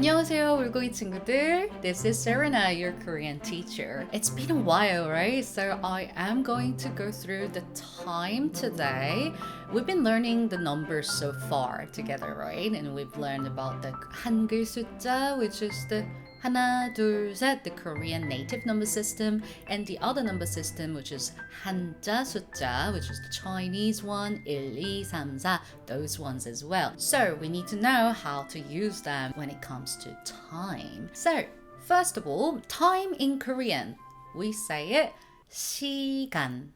안녕하세요, 물고기 친구들. This is Serena, your Korean teacher. It's been a while, right? So I am going to go through the time today. We've been learning the numbers so far together, right? And we've learned about the 한글 숫자, which is the 하나, 둘, 셋, the Korean native number system, and the other number system, which is 한자 숫자, which is the Chinese one, 1, 2, 3, 4, those ones as well. So we need to know how to use them when it comes to time. So first of all, time in Korean, we say it 시간,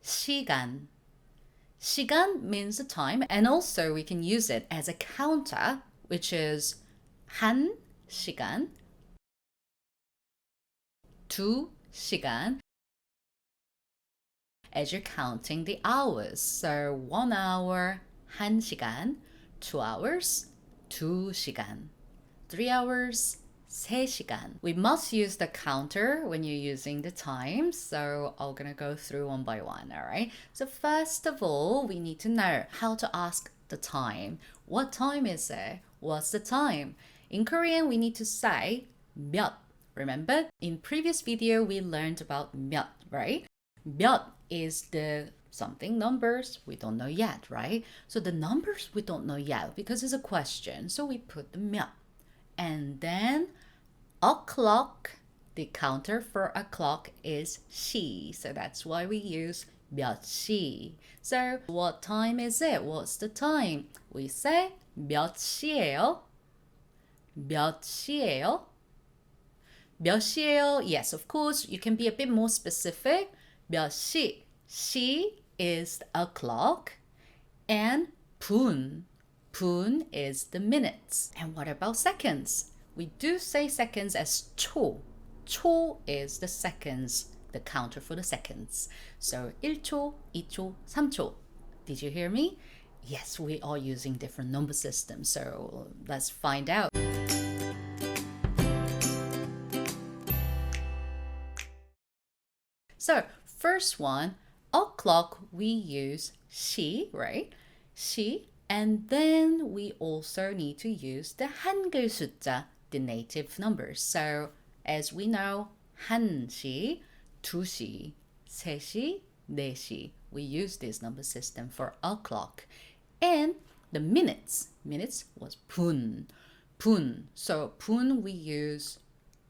시간. 시간 means the time, and also we can use it as a counter, which is 한 시간, 2 시간, as you're counting the hours. So 1 hour, 한 시간, 2 hours, 2 시간, 3 hours, 3 시간. We must use the counter when you're using the time, so I'm gonna go through one by one, all right? So first of all, we need to know how to ask the time. What time is it? What's the time? In Korean, we need to say 몇. Remember, in previous video, we learned about 몇, right? 몇 is the something numbers we don't know yet, right? So the numbers we don't know yet because it's a question. So we put the 몇. And then o'clock, the counter for o'clock is 시. So that's why we use 몇 시. So what time is it? What's the time? We say 몇 시예요? 몇 시예요? 몇 시예요? Yes, of course, you can be a bit more specific. 몇 시? 시 is o'clock. And 분. 분 is the minutes. And what about seconds? We do say seconds as 초. 초 is the seconds, the counter for the seconds. So 1초, 2초, 3초. Did you hear me? Yes, we are using different number systems. So let's find out. So first one, o'clock, we use 시, right? 시. And then we also need to use the 한글 숫자, the native numbers. So as we know, 1시, 2시, 3시, 4시. We use this number system for o'clock. And the minutes was 분. 분. So 분 we use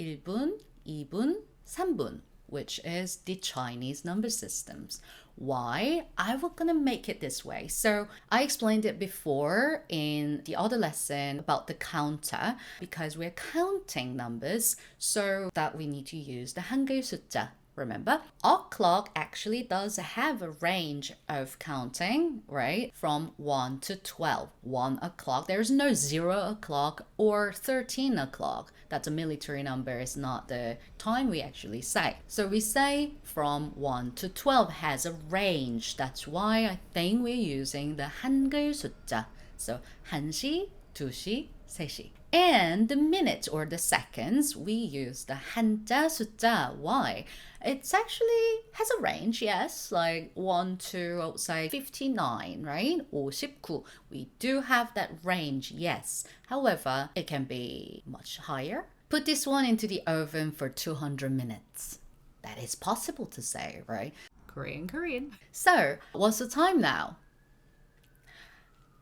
1분, 2분, 3분, which is the Chinese number systems. Why? I was gonna make it this way. So I explained it before in the other lesson about the counter because we're counting numbers, so that we need to use the 한글 숫자. Remember, o'clock actually does have a range of counting, right? From 1 to 12. 1 o'clock. There's no 0 o'clock or 13 o'clock. That's a military number. It's not the time we actually say. So we say from 1 to 12 has a range. That's why I think we're using the 한글 숫자. So 1시, 2시, 3시. And the minutes or the seconds, we use the 한자 숫자. Why? It's actually has a range, yes, like 1 to, I would say, 59, right? 59. We do have that range, yes. However, it can be much higher. Put this one into the oven for 200 minutes. That is possible to say, right? Korean. So, what's the time now?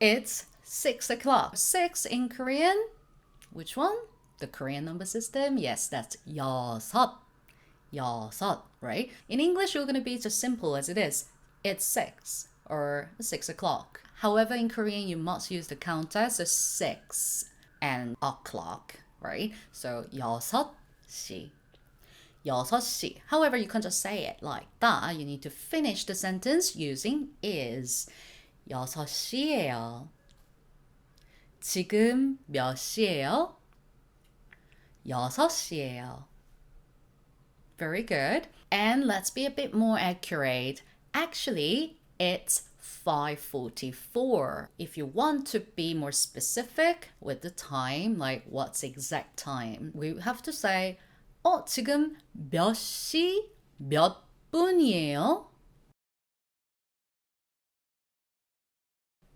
It's 6 o'clock. 6 in Korean. Which one? The Korean number system? Yes, that's 여섯. 여섯, right? In English, you're going to be just simple as it is. It's 6 or 6 o'clock. However, in Korean, you must use the counter, so 6 and o'clock, right? So 여섯 시. 여섯 시. However, you can't just say it like that. You need to finish the sentence using is. 여섯 시예요. 지금 몇 시예요? 여섯 시예요. Very good. And let's be a bit more accurate. Actually, it's 5:44. If you want to be more specific with the time, like what's exact time, we have to say, 지금 몇 시, 몇 분이에요?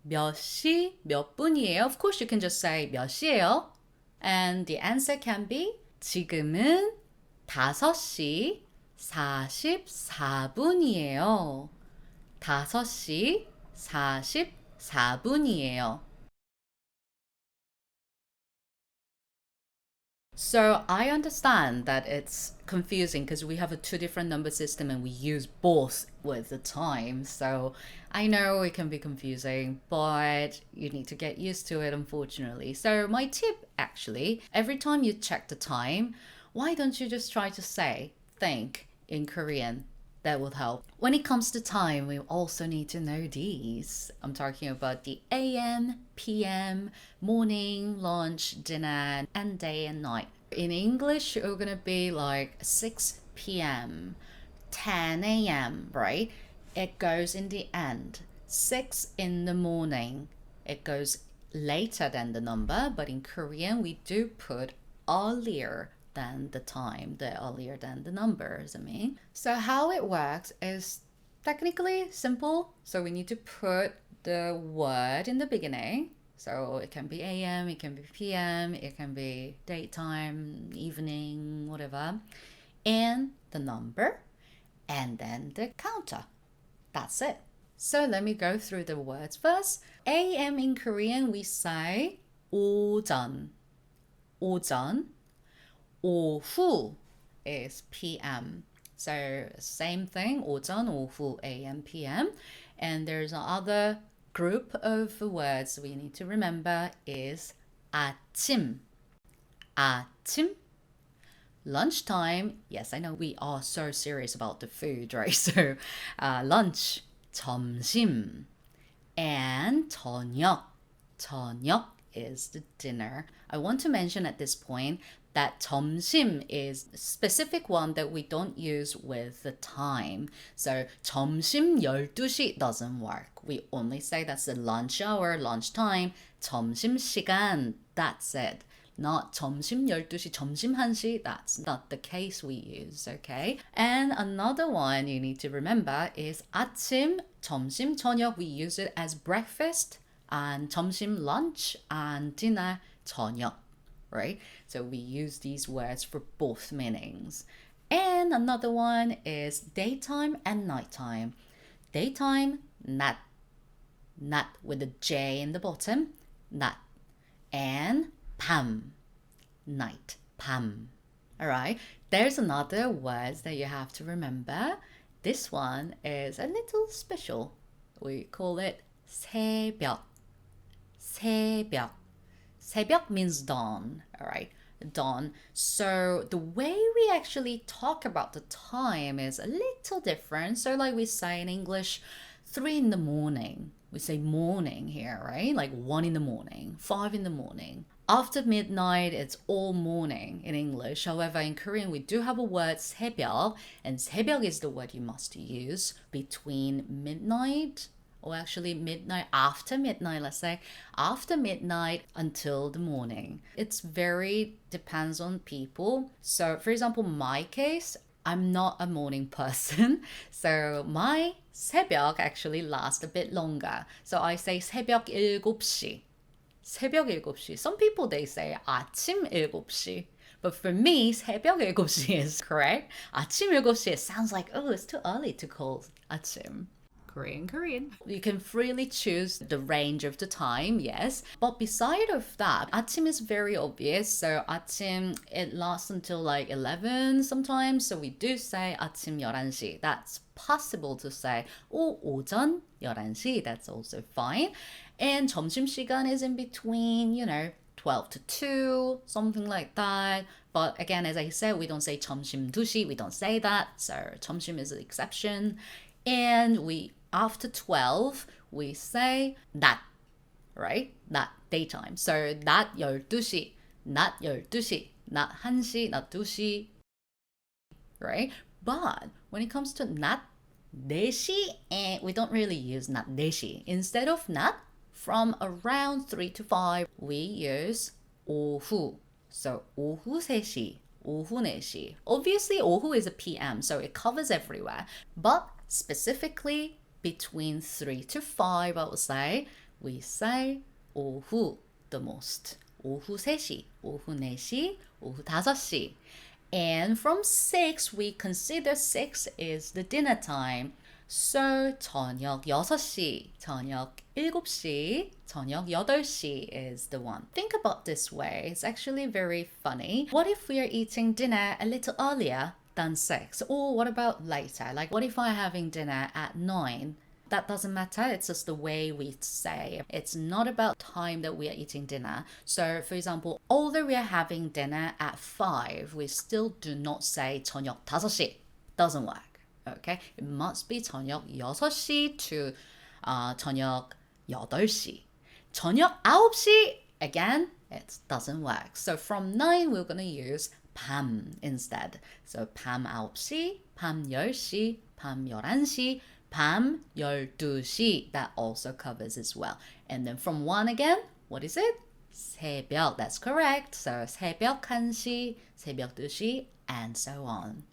몇 시, 몇 분이에요? Of course, you can just say 몇 시예요? And the answer can be 지금은 5시 44분이에요. 5시 44분이에요. So I understand that it's confusing because we have a two different number system and we use both with the time. So I know it can be confusing, but you need to get used to it, unfortunately. So my tip actually, every time you check the time, why don't you just try to say think in Korean? That will help. When it comes to time, we also need to know these. I'm talking about the AM, PM, morning, lunch, dinner, and day and night. In English, you're gonna be like 6 p.m., 10 a.m., right? It goes in the end. 6 in the morning. It goes later than the number, but in Korean, we do put earlier than the time, the earlier than the numbers, I mean. So how it works is technically simple. So we need to put the word in the beginning. So it can be AM, it can be PM, it can be daytime, evening, whatever. And the number, and then the counter. That's it. So let me go through the words first. AM in Korean, we say 오전. 오전. 오후 is PM. So same thing, 오전, 오후, AM, PM. And there's another group of words we need to remember is 아침. 아침. Lunchtime. Yes, I know we are so serious about the food, right? So lunch, 점심. And 저녁. 저녁 is the dinner. I want to mention at this point that 점심 is a specific one that we don't use with the time. So 점심 12시 doesn't work. We only say that's the lunch hour, lunchtime. 점심시간, that's it. Not 점심 12시, 점심 1시. That's not the case we use, okay? And another one you need to remember is 아침, 점심, 저녁. We use it as breakfast and 점심, lunch, and dinner, 저녁, right? So we use these words for both meanings. And another one is daytime and nighttime. Daytime, 낮. 낮 with a J in the bottom, 낮. And 밤, night, 밤. All right, there's another word that you have to remember. This one is a little special. We call it 새벽. 새벽. 새벽 means dawn, all right? Dawn. So the way we actually talk about the time is a little different. So like we say in English, 3 in the morning. We say morning here, right? Like 1 in the morning, 5 in the morning. After midnight, it's all morning in English. However, in Korean, we do have a word 새벽, and 새벽 is the word you must use between midnight, or actually midnight, after midnight, let's say, after midnight until the morning. It's very depends on people. So, for example, my case, I'm not a morning person. So my 새벽 actually lasts a bit longer. So I say 새벽 7시. 새벽 7시. Some people, they say 아침 7시. But for me, 새벽 7시 is correct. 아침 7시, it sounds like, oh, it's too early to call 아침. Korean. You can freely choose the range of the time, yes. But beside of that, 아침 is very obvious. So 아침, it lasts until like 11 sometimes. So we do say 아침 11시. That's possible to say. or 오전 11시. That's also fine. And 점심시간 is in between, 12 to 2, something like that. But again, as I said, we don't say 점심 2시. We don't say that. So 점심 is an exception. And after 12, we say 낮, right? 낮, daytime. So 낮 12시, 낮 12시, 낮 1시, 낮 2시, right? But when it comes to 낮 4시, we don't really use 낮 4시. Instead of 낮, from around 3 to 5, we use 오후. So 오후 3시, 오후 4시. Obviously, 오후 is a PM, so it covers everywhere. But specifically, between 3 to 5, I would say, we say 오후 the most. 오후 3시, 오후 4시, 오후 5시. And from 6, we consider 6 is the dinner time. So 저녁 6시, 저녁 7시, 저녁 8시 is the one. Think about this way. It's actually very funny. What if we are eating dinner a little earlier than 6? Or what about later? Like what if I'm having dinner at 9? That doesn't matter. It's just the way we say. It's not about time that we are eating dinner. So, for example, although we are having dinner at 5, we still do not say 저녁 5시. Doesn't work. Okay? It must be 저녁 6시 to 저녁 8시. 저녁 9시, again, it doesn't work. So from 9, we're going to use 밤 instead. So 밤 9시, 밤 10시, 밤 11시, 밤 12시, that also covers as well. And then from 1 again, what is it? 새벽, that's correct. So 새벽 1시, 새벽 2시, and so on.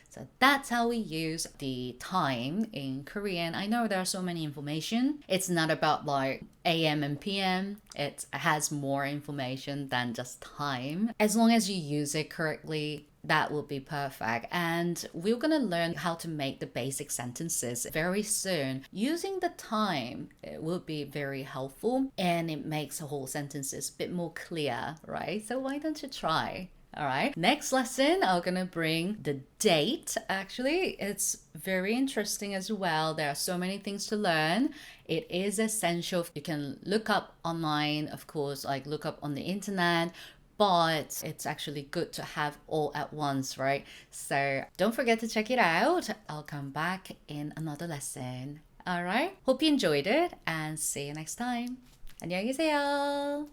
So that's how we use the time in Korean. I know there are so many information. It's not about like AM and PM. It has more information than just time. As long as you use it correctly, that will be perfect. And we're going to learn how to make the basic sentences very soon. Using the time, it will be very helpful and it makes the whole sentences a bit more clear, right? So why don't you try? All right. Next lesson, I'm going to bring the date. Actually, it's very interesting as well. There are so many things to learn. It is essential. You can look up online, of course, like look up on the internet, but it's actually good to have all at once, right? So don't forget to check it out. I'll come back in another lesson. All right. Hope you enjoyed it and see you next time. 안녕히 계세요.